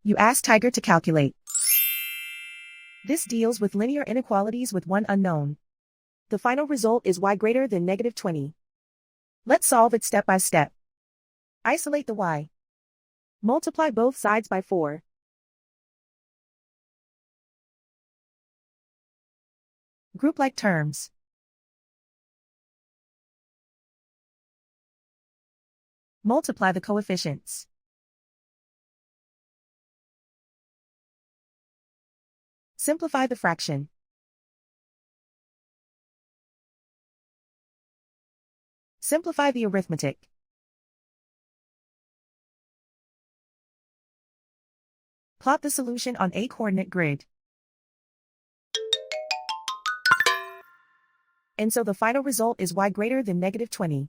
You ask Tiger to calculate. This deals with linear inequalities with one unknown. The final result is y greater than -20. Let's solve it step by step. Isolate the y. Multiply both sides by 4. Group like terms. Multiply the coefficients. Simplify the fraction. Simplify the arithmetic. Plot the solution on a coordinate grid. And so the final result is y greater than -20.